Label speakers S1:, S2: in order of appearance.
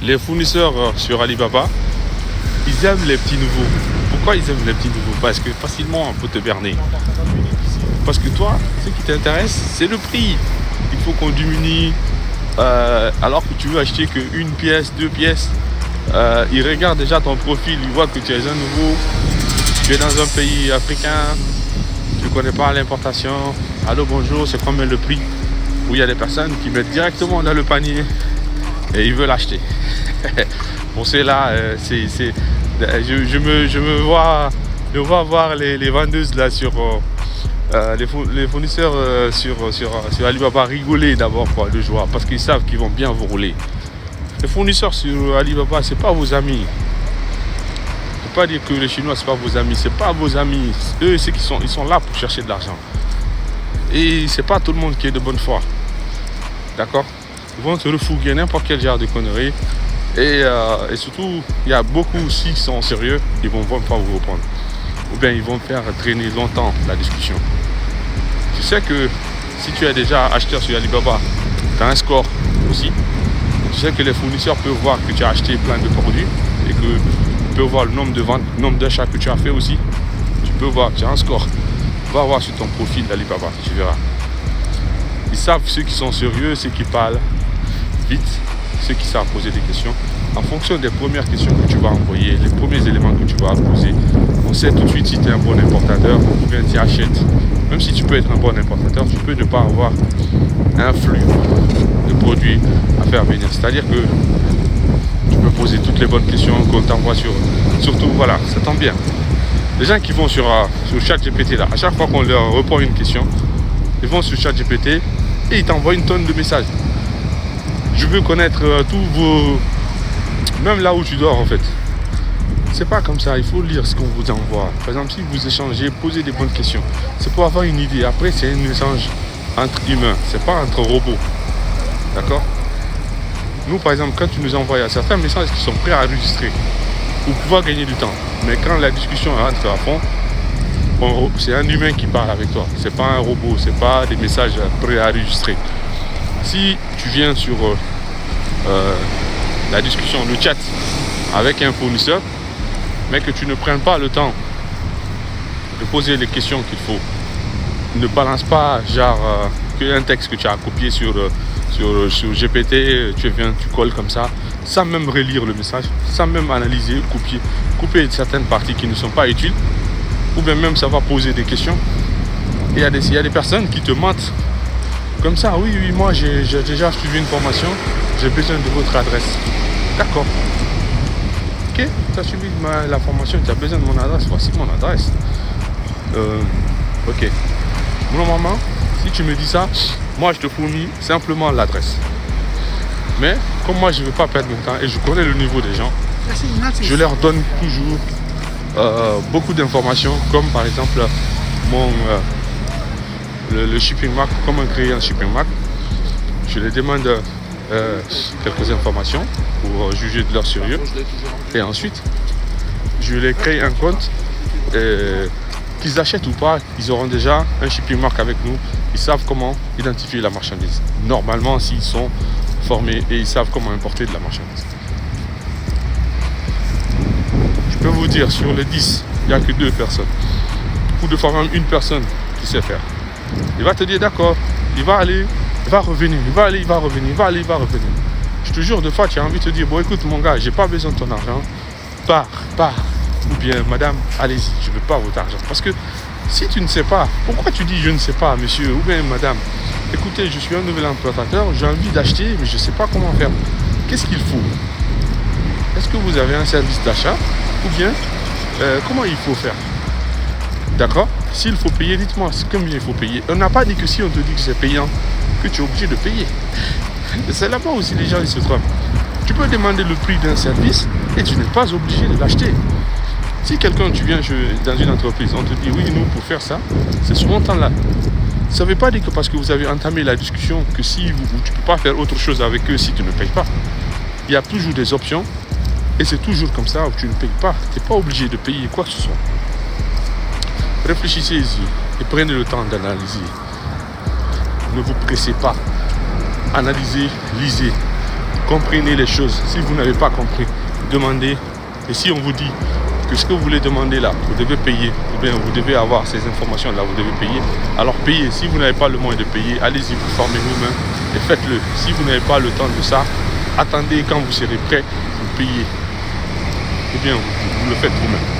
S1: Les fournisseurs sur Alibaba, ils aiment les petits nouveaux. Pourquoi ils aiment les petits nouveaux? Parce que facilement on peut te berner. Parce que toi, ce qui t'intéresse, c'est le prix. Il faut qu'on diminue. Alors que tu veux acheter qu'une pièce, deux pièces, ils regardent déjà ton profil, ils voient que tu es un nouveau, tu es dans un pays africain, tu ne connais pas l'importation. Allô, bonjour, c'est combien le prix? Où il y a des personnes qui mettent directement dans le panier et ils veulent acheter. Pour cela, je me vois voir les vendeuses là sur les fournisseurs sur Alibaba rigoler d'abord quoi, de joie parce qu'ils savent qu'ils vont bien vous rouler. Les fournisseurs sur Alibaba, c'est pas vos amis. Faut pas dire que les Chinois c'est pas vos amis, c'est pas vos amis. Eux, ils sont là pour chercher de l'argent. Et c'est pas tout le monde qui est de bonne foi. D'accord? Ils vont se refourguer n'importe quel genre de conneries. Et surtout, il y a beaucoup aussi qui sont sérieux, ils vont pas vous reprendre. Ou bien ils vont faire traîner longtemps la discussion. Tu sais que si tu es déjà acheteur sur Alibaba, tu as un score aussi. Tu sais que les fournisseurs peuvent voir que tu as acheté plein de produits et que tu peux voir le nombre de ventes, le nombre d'achats que tu as fait aussi. Tu peux voir, tu as un score. Va voir sur ton profil d'Alibaba, tu verras. Ils savent ceux qui sont sérieux, ceux qui parlent vite, ceux qui savent poser des questions. En fonction des premières questions que tu vas envoyer, les premiers éléments que tu vas poser, on sait tout de suite si tu es un bon importateur ou bien tu achètes. Même si tu peux être un bon importateur, tu peux ne pas avoir un flux de produits à faire venir. C'est-à-dire que tu peux poser toutes les bonnes questions qu'on t'envoie surtout, voilà, ça tombe bien. Les gens qui vont sur ChatGPT là, à chaque fois qu'on leur répond une question, ils vont sur ChatGPT et ils t'envoient une tonne de messages. Je veux connaître tous vos... Même là où tu dors en fait. C'est pas comme ça, il faut lire ce qu'on vous envoie. Par exemple, si vous échangez, posez des bonnes questions. C'est pour avoir une idée. Après, c'est un échange entre humains, c'est pas entre robots. D'accord? Nous, par exemple, quand tu nous envoies certains messages qui sont prêts à enregistrer pour pouvoir gagner du temps. Mais quand la discussion rentre à fond, c'est un humain qui parle avec toi. C'est pas un robot, c'est pas des messages prêts à enregistrer. Si tu viens sur la discussion, le chat avec un fournisseur, mais que tu ne prennes pas le temps de poser les questions qu'il faut, ne balance pas genre un texte que tu as copié sur GPT, tu colles comme ça, sans même relire le message, sans même analyser, couper certaines parties qui ne sont pas utiles, ou bien même ça va poser des questions. Et il y a des personnes qui te mentent comme ça. Oui, moi j'ai déjà suivi une formation, j'ai besoin de votre adresse. D'accord. Ok, tu as suivi la formation, tu as besoin de mon adresse, voici mon adresse. Ok. Normalement, si tu me dis ça, moi je te fournis simplement l'adresse. Mais comme moi je ne veux pas perdre mon temps et je connais le niveau des gens, je leur donne toujours beaucoup d'informations, comme par exemple le shipping mark, comment créer un shipping mark. Je les demande quelques informations pour juger de leur sérieux. Et ensuite, je les crée un compte. Qu'ils achètent ou pas, ils auront déjà un shipping mark avec nous. Ils savent comment identifier la marchandise. Normalement, s'ils sont formés et ils savent comment importer de la marchandise. Je peux vous dire, sur les 10, il n'y a que 2 personnes. Ou de fois même une personne qui sait faire. Il va te dire d'accord, il va aller, il va revenir, il va aller, il va revenir, il va aller, il va revenir. Je te jure, de fois, tu as envie de te dire, bon écoute mon gars, j'ai pas besoin de ton argent, pars. Ou bien madame, allez-y, je veux pas votre argent. Parce que si tu ne sais pas, pourquoi tu dis je ne sais pas monsieur, ou bien madame, écoutez, je suis un nouvel importateur, j'ai envie d'acheter, mais je ne sais pas comment faire. Qu'est-ce qu'il faut? Est-ce que vous avez un service d'achat? Ou bien, comment il faut faire? D'accord? S'il faut payer, dites-moi combien il faut payer. On n'a pas dit que si on te dit que c'est payant, que tu es obligé de payer. C'est là-bas aussi les gens ils se trompent. Tu peux demander le prix d'un service et tu n'es pas obligé de l'acheter. Si quelqu'un, tu viens dans une entreprise, on te dit oui, nous pour faire ça, c'est ce montant-là. Ça ne veut pas dire que parce que vous avez entamé la discussion que si tu ne peux pas faire autre chose avec eux si tu ne payes pas. Il y a toujours des options et c'est toujours comme ça où tu ne payes pas. Tu n'es pas obligé de payer quoi que ce soit. Réfléchissez-y et prenez le temps d'analyser. Ne vous pressez pas. Analysez, lisez. comprenez les choses. Si vous n'avez pas compris, demandez. Et si on vous dit que ce que vous voulez demander là, vous devez payer, ou bien vous devez avoir ces informations là, vous devez payer, alors payez. Si vous n'avez pas le moyen de payer, allez-y, vous formez vous-même et faites-le. Si vous n'avez pas le temps de ça, attendez quand vous serez prêt, vous payez. Ou bien vous le faites vous-même.